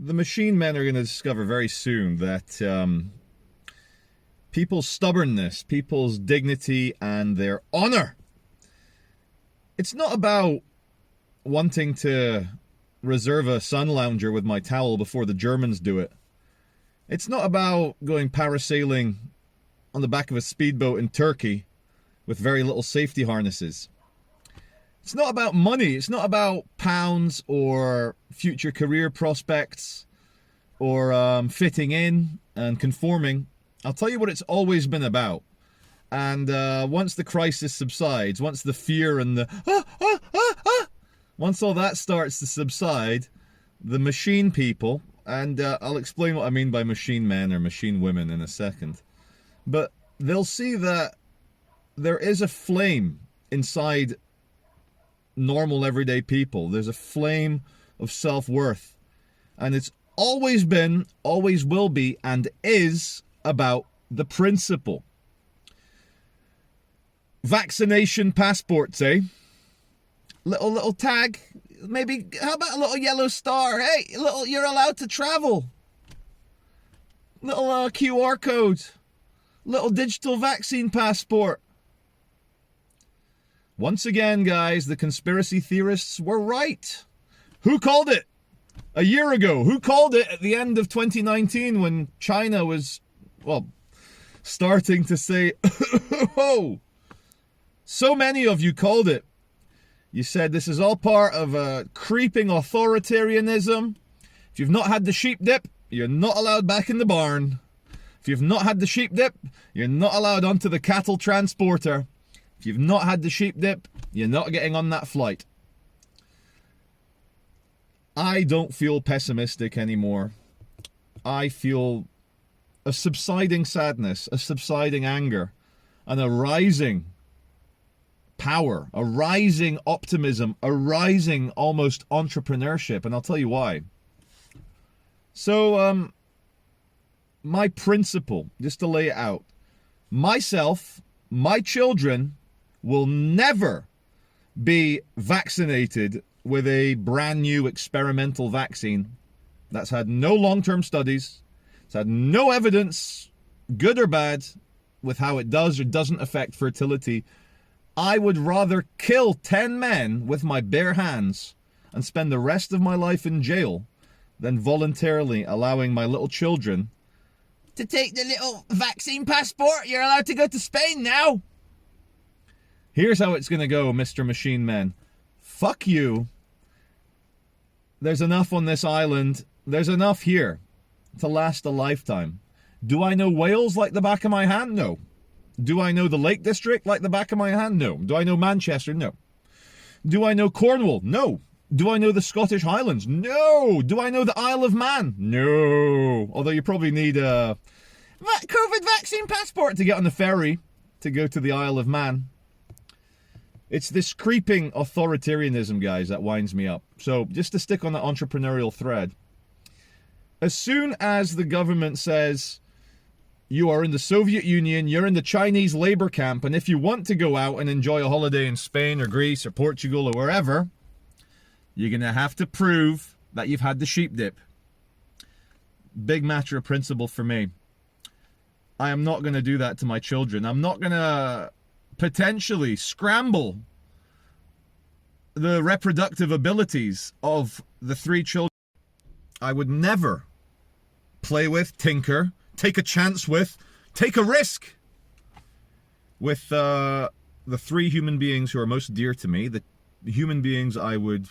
The machine men are going to discover very soon that people's stubbornness, people's dignity, and their honor, it's not about wanting to reserve a sun lounger with my towel before the Germans do it. It's not about going parasailing on the back of a speedboat in Turkey with very little safety harnesses. It's not about money. It's not about pounds or future career prospects or fitting in and conforming. I'll tell you what it's always been about. And once the crisis subsides, once the fear and the once all that starts to subside, the machine people, and I'll explain what I mean by machine men or machine women in a second, but they'll see that there is a flame inside normal everyday people. There's a flame of self-worth, and it's always been, always will be, and is about the principle. Vaccination passports, eh? Little tag, maybe. How about a little yellow star? Hey, you're allowed to travel. Little QR code, little digital vaccine passport. Once again, guys, the conspiracy theorists were right. Who called it a year ago? Who called it at the end of 2019 when China was, well, starting to say, oh, so many of you called it. You said this is all part of a creeping authoritarianism. If you've not had the sheep dip, you're not allowed back in the barn. If you've not had the sheep dip, you're not allowed onto the cattle transporter. If you've not had the sheep dip, you're not getting on that flight. I don't feel pessimistic anymore. I feel a subsiding sadness, a subsiding anger, and a rising power, a rising optimism, a rising almost entrepreneurship, and I'll tell you why. So, my principle, just to lay it out, myself, my children will never be vaccinated with a brand new experimental vaccine that's had no long-term studies, it's had no evidence, good or bad, with how it does or doesn't affect fertility. I would rather kill 10 men with my bare hands and spend the rest of my life in jail than voluntarily allowing my little children to take the little vaccine passport. You're allowed to go to Spain now. Here's how it's going to go, Mr. Machine Man. Fuck you. There's enough on this island. There's enough here to last a lifetime. Do I know Wales like the back of my hand? No. Do I know the Lake District like the back of my hand? No. Do I know Manchester? No. Do I know Cornwall? No. Do I know the Scottish Highlands? No. Do I know the Isle of Man? No. Although you probably need a COVID vaccine passport to get on the ferry to go to the Isle of Man. It's this creeping authoritarianism, guys, that winds me up. So just to stick on the entrepreneurial thread, as soon as the government says, you are in the Soviet Union, you're in the Chinese labor camp, and if you want to go out and enjoy a holiday in Spain or Greece or Portugal or wherever, you're going to have to prove that you've had the sheep dip. Big matter of principle for me. I am not going to do that to my children. I'm not going to potentially scramble the reproductive abilities of the 3 children. I would never play with, tinker, take a chance with, take a risk with the 3 human beings who are most dear to me, the human beings I would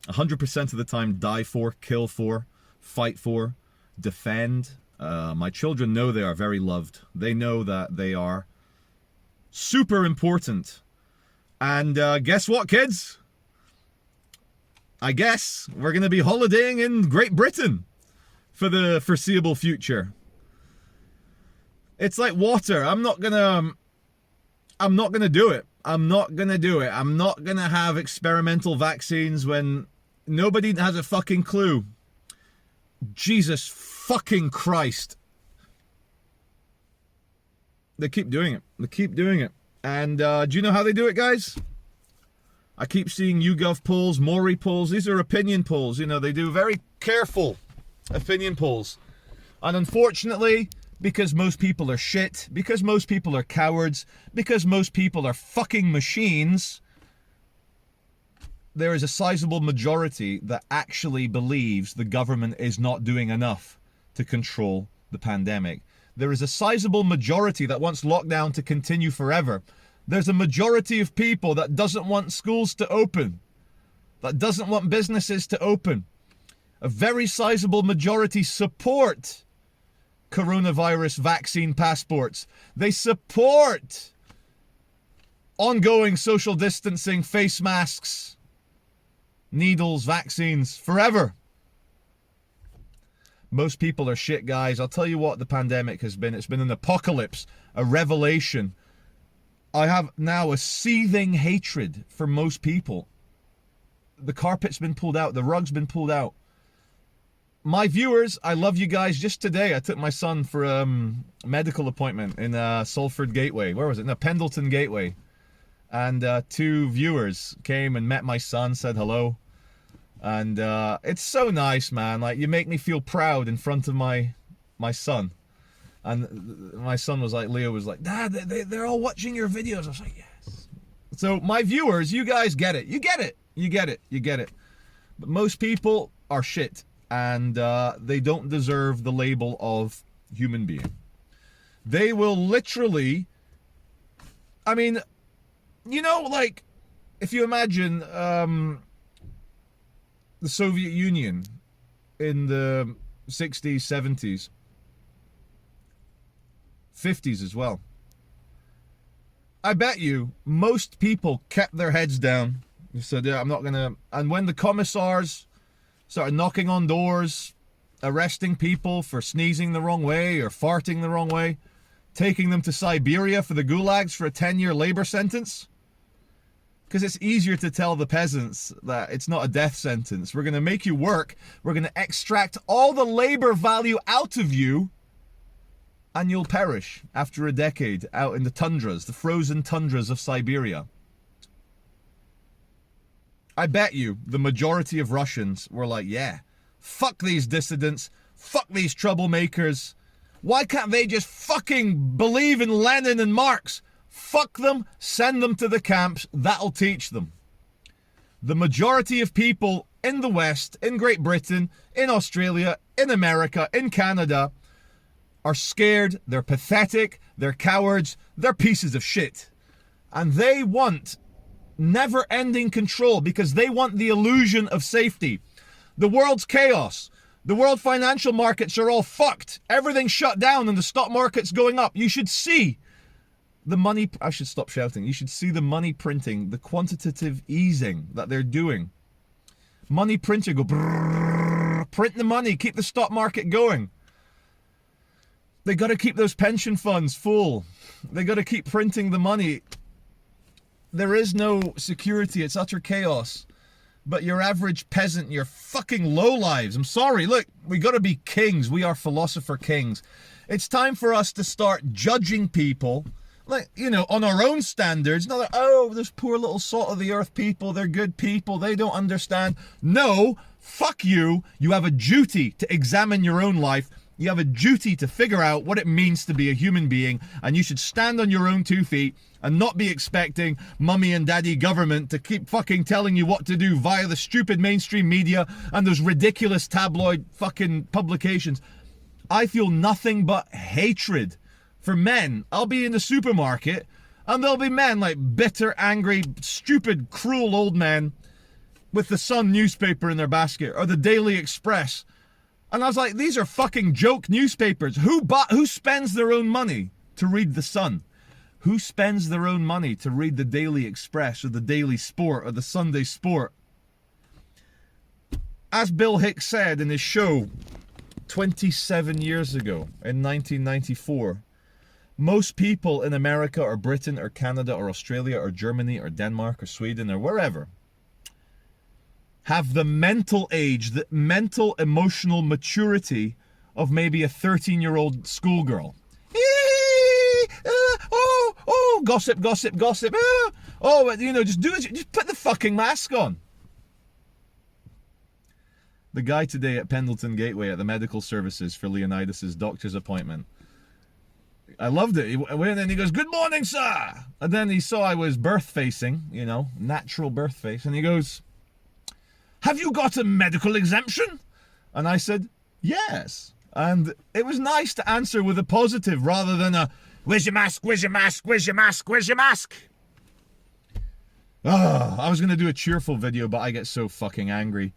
100% of the time die for, kill for, fight for, defend. My children know they are very loved. They know that they are super important. And guess what, kids? I guess we're going to be holidaying in Great Britain for the foreseeable future. It's like water. I'm not going to do it. I'm not going to do it. I'm not going to have experimental vaccines when nobody has a fucking clue. Jesus fucking Christ. They keep doing it. They keep doing it. And do you know how they do it, guys? I keep seeing YouGov polls, Maury polls. These are opinion polls. You know, they do very careful opinion polls. And unfortunately, because most people are shit, because most people are cowards, because most people are fucking machines, there is a sizable majority that actually believes the government is not doing enough to control the pandemic. There is a sizable majority that wants lockdown to continue forever. There's a majority of people that doesn't want schools to open, that doesn't want businesses to open. A very sizable majority support coronavirus vaccine passports. They support ongoing social distancing, face masks, needles, vaccines, forever. Most people are shit, guys. I'll tell you what the pandemic has been. It's been an apocalypse, a revelation. I have now a seething hatred for most people. The carpet's been pulled out. The rug's been pulled out. My viewers, I love you guys. Just today, I took my son for a medical appointment in Salford Gateway. Where was it? No, Pendleton Gateway. And 2 viewers came and met my son, said hello. And it's so nice, man. Like, you make me feel proud in front of my son. And my son was like, Leo was like, Dad, they're all watching your videos. I was like, yes. So my viewers, you guys get it. You get it. You get it. You get it. But most people are shit. And they don't deserve the label of human being. They will literally, I mean, you know, like, if you imagine the Soviet Union in the 60s, 70s, 50s as well. I bet you most people kept their heads down. They said, yeah, I'm not going to. And when the commissars started knocking on doors, arresting people for sneezing the wrong way or farting the wrong way, taking them to Siberia for the gulags for a 10-year labor sentence. Because it's easier to tell the peasants that it's not a death sentence. We're going to make you work. We're going to extract all the labor value out of you, and you'll perish after a decade out in the tundras, the frozen tundras of Siberia. I bet you the majority of Russians were like, yeah, fuck these dissidents, fuck these troublemakers. Why can't they just fucking believe in Lenin and Marx? Fuck them, send them to the camps, that'll teach them. The majority of people in the West, in Great Britain, in Australia, in America, in Canada, are scared, they're pathetic, they're cowards, they're pieces of shit. And they want never-ending control because they want the illusion of safety. The world's chaos. The world financial markets are all fucked. Everything's shut down and the stock market's going up. You should see the money, I should stop shouting. You should see the money printing, the quantitative easing that they're doing. Money printer, go brrrr, print the money, keep the stock market going. They got to keep those pension funds full. They got to keep printing the money. There is no security. It's utter chaos. But your average peasant, your fucking lowlives. I'm sorry. Look, we got to be kings. We are philosopher kings. It's time for us to start judging people, like, you know, on our own standards. Not like, oh, those poor little salt of the earth people. They're good people. They don't understand. No, fuck you. You have a duty to examine your own life. You have a duty to figure out what it means to be a human being, and you should stand on your own 2 feet and not be expecting mummy and daddy government to keep fucking telling you what to do via the stupid mainstream media and those ridiculous tabloid fucking publications. I feel nothing but hatred for men. I'll be in the supermarket and there'll be men like bitter, angry, stupid, cruel old men with the Sun newspaper in their basket or the Daily Express. And I was like, these are fucking joke newspapers. Who spends their own money to read the Sun? Who spends their own money to read the Daily Express or the Daily Sport or the Sunday Sport? As Bill Hicks said in his show 27 years ago in 1994, most people in America or Britain or Canada or Australia or Germany or Denmark or Sweden or wherever have the mental age, the mental emotional maturity of maybe a 13-year-old schoolgirl. Gossip. You know, just do it. Just put the fucking mask on. The guy today at Pendleton Gateway at the medical services for Leonidas's doctor's appointment. I loved it. He went in and he goes, "Good morning, sir." And then he saw I was birth facing, you know, natural birth face. And he goes, "Have you got a medical exemption?" And I said, "Yes." And it was nice to answer with a positive rather than a, "Where's your mask? Where's your mask? Where's your mask? Where's your mask?" Oh, I was going to do a cheerful video, but I get so fucking angry.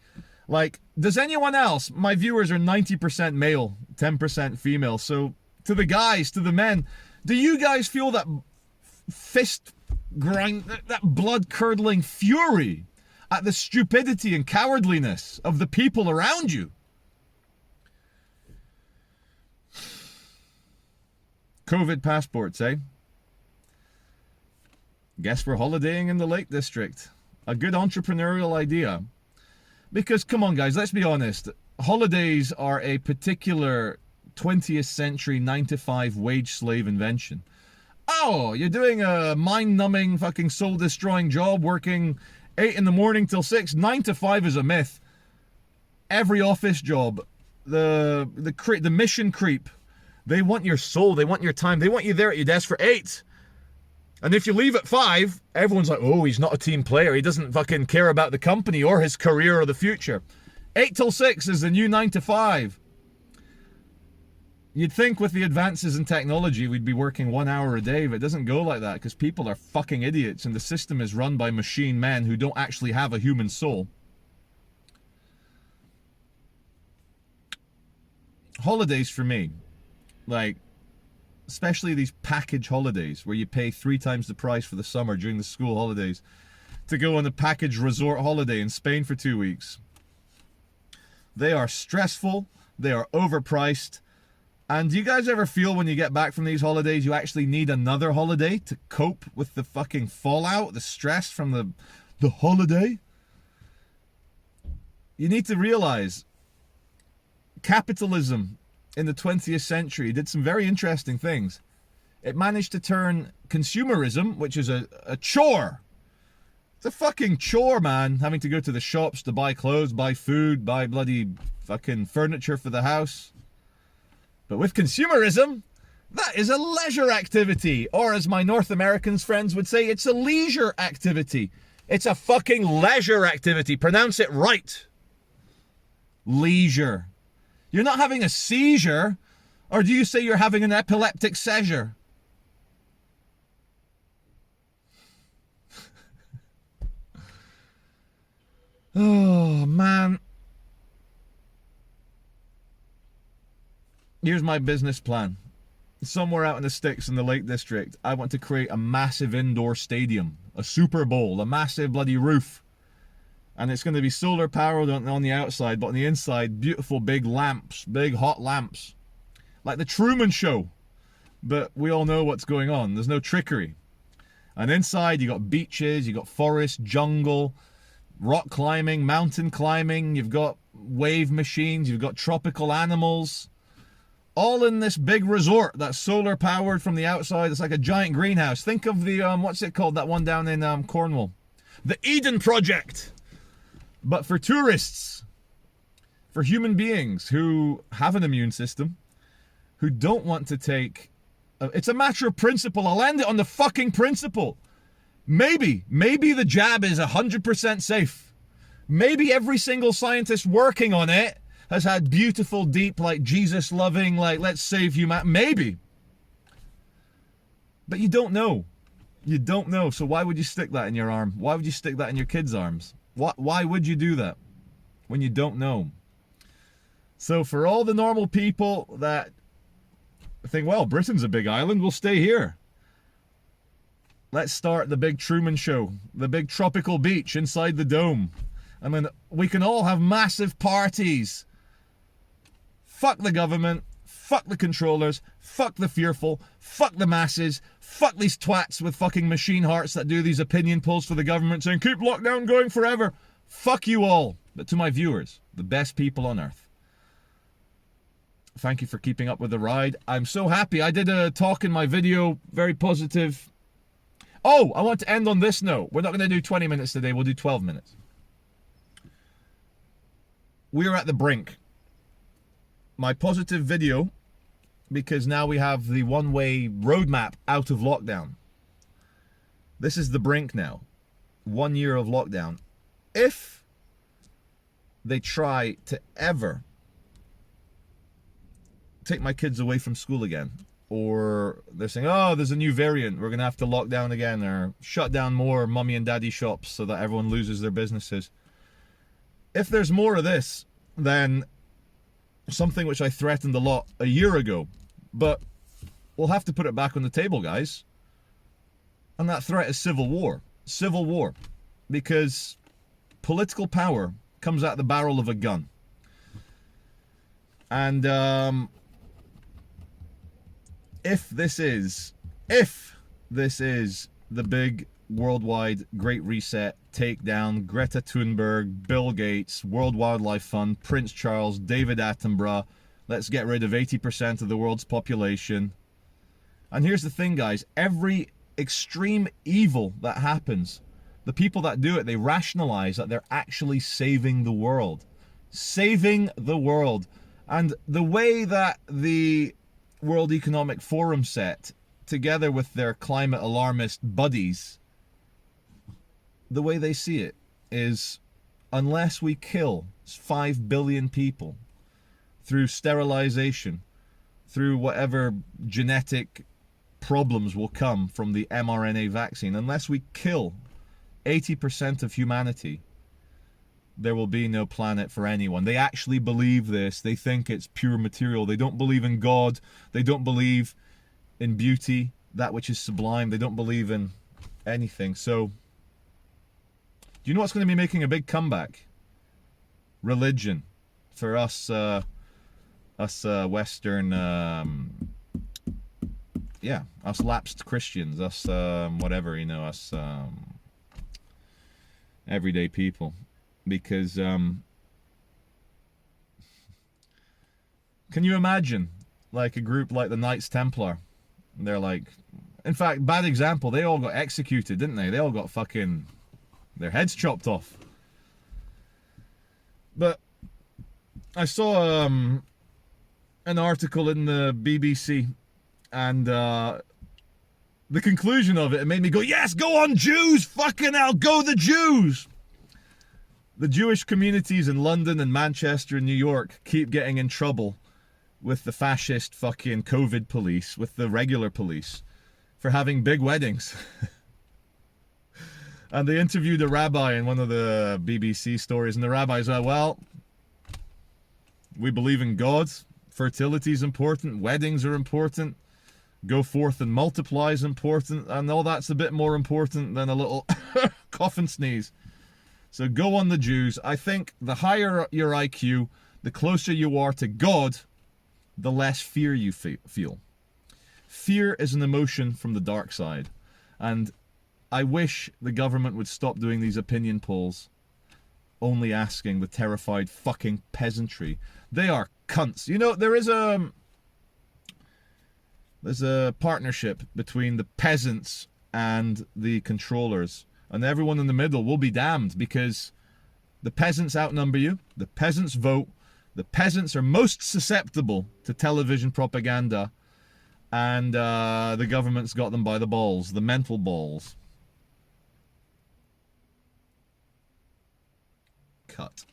Like, does anyone else, my viewers are 90% male, 10% female, so to the guys, to the men, do you guys feel that fist grind, that blood-curdling fury at the stupidity and cowardliness of the people around you? COVID passports, eh? Guess we're holidaying in the Lake District. A good entrepreneurial idea. Because, come on guys, let's be honest. Holidays are a particular 20th century 9-to-5 wage slave invention. Oh, you're doing a mind-numbing, fucking soul-destroying job, working 8 in the morning till 6. 9 to 5 is a myth. Every office job, the mission creep, they want your soul, they want your time, they want you there at your desk for 8. And if you leave at 5, everyone's like, "Oh, he's not a team player. He doesn't fucking care about the company or his career or the future." 8 till 6 is the new 9 to 5. You'd think with the advances in technology, we'd be working 1 hour a day, but it doesn't go like that because people are fucking idiots and the system is run by machine men who don't actually have a human soul. Holidays for me, like, especially these package holidays where you pay 3 times the price for the summer during the school holidays to go on a package resort holiday in Spain for 2 weeks. They are stressful, they are overpriced, and do you guys ever feel when you get back from these holidays you actually need another holiday to cope with the fucking fallout, the stress from the holiday? You need to realize capitalism in the 20th century did some very interesting things. It managed to turn consumerism, which is a chore. It's a fucking chore, man, having to go to the shops to buy clothes, buy food, buy bloody fucking furniture for the house. But with consumerism, that is a leisure activity. Or as my North Americans friends would say, it's a leisure activity. It's a fucking leisure activity. Pronounce it right. Leisure. You're not having a seizure, or do you say you're having an epileptic seizure? Oh, man. Here's my business plan. Somewhere out in the sticks in the Lake District, I want to create a massive indoor stadium, a Super Bowl, a massive bloody roof. And it's going to be solar powered on the outside, but on the inside, beautiful big lamps, big hot lamps. Like the Truman Show. But we all know what's going on. There's no trickery. And inside, you got beaches, you got forest, jungle, rock climbing, mountain climbing. You've got wave machines, you've got tropical animals. All in this big resort that's solar powered from the outside. It's like a giant greenhouse. Think of the, what's it called? That one down in Cornwall. The Eden Project. But for tourists, for human beings who have an immune system, who don't want to take... it's a matter of principle. I'll end it on the fucking principle. Maybe the jab is 100% safe. Maybe every single scientist working on it has had beautiful, deep, like Jesus-loving, like let's save humanity. Maybe. But you don't know. You don't know. So why would you stick that in your arm? Why would you stick that in your kid's arms? Why would you do that when you don't know? So for all the normal people that think, well, Britain's a big island, we'll stay here. Let's start the big Truman Show, the big tropical beach inside the dome. I mean, we can all have massive parties. Fuck the government, fuck the controllers, fuck the fearful, fuck the masses, fuck these twats with fucking machine hearts that do these opinion polls for the government saying, keep lockdown going forever. Fuck you all. But to my viewers, the best people on earth, thank you for keeping up with the ride. I'm so happy. I did a talk in my video, very positive. Oh, I want to end on this note. We're not going to do 20 minutes today. We'll do 12 minutes. we are at the brink. My positive video, because now we have the one-way roadmap out of lockdown. This is the brink now. 1 year of lockdown. If they try to ever take my kids away from school again, or they're saying, oh, there's a new variant, we're going to have to lock down again, or shut down more mummy and daddy shops so that everyone loses their businesses. If there's more of this, then something which I threatened a lot a year ago, but we'll have to put it back on the table, guys. And that threat is civil war. Civil war. Because political power comes out the barrel of a gun. And if this is the big worldwide Great Reset, takedown, Greta Thunberg, Bill Gates, World Wildlife Fund, Prince Charles, David Attenborough, let's get rid of 80% of the world's population. And here's the thing, guys, every extreme evil that happens, the people that do it, they rationalize that they're actually saving the world. Saving the world. And the way that the World Economic Forum set, together with their climate alarmist buddies, the way they see it is, unless we kill 5 billion people through sterilization, through whatever genetic problems will come from the mRNA vaccine, unless we kill 80% of humanity, there will be no planet for anyone. They actually believe this. They think it's pure material. They don't believe in God. They don't believe in beauty, that which is sublime. They don't believe in anything. So, do you know what's going to be making a big comeback? Religion. For us Western, us lapsed Christians, us whatever, you know, us everyday people. Because, can you imagine, like, a group like the Knights Templar? They're like, in fact, bad example, they all got executed, didn't they? They all got fucking, their heads chopped off. But I saw an article in the BBC, and the conclusion of it made me go, yes, go on Jews, fucking hell, go the Jews! The Jewish communities in London and Manchester and New York keep getting in trouble with the fascist fucking COVID police, with the regular police, for having big weddings. And they interviewed a rabbi in one of the BBC stories, and the rabbi's like, well, we believe in God, fertility is important, weddings are important, go forth and multiply is important, and all that's a bit more important than a little cough and sneeze. So go on the Jews. I think the higher your IQ, the closer you are to God, the less fear you feel. Fear is an emotion from the dark side. And I wish the government would stop doing these opinion polls, only asking the terrified fucking peasantry. They are cunts. You know, there's a partnership between the peasants and the controllers. And everyone in the middle will be damned, because the peasants outnumber you, the peasants vote, the peasants are most susceptible to television propaganda, and the government's got them by the balls, the mental balls. Cut.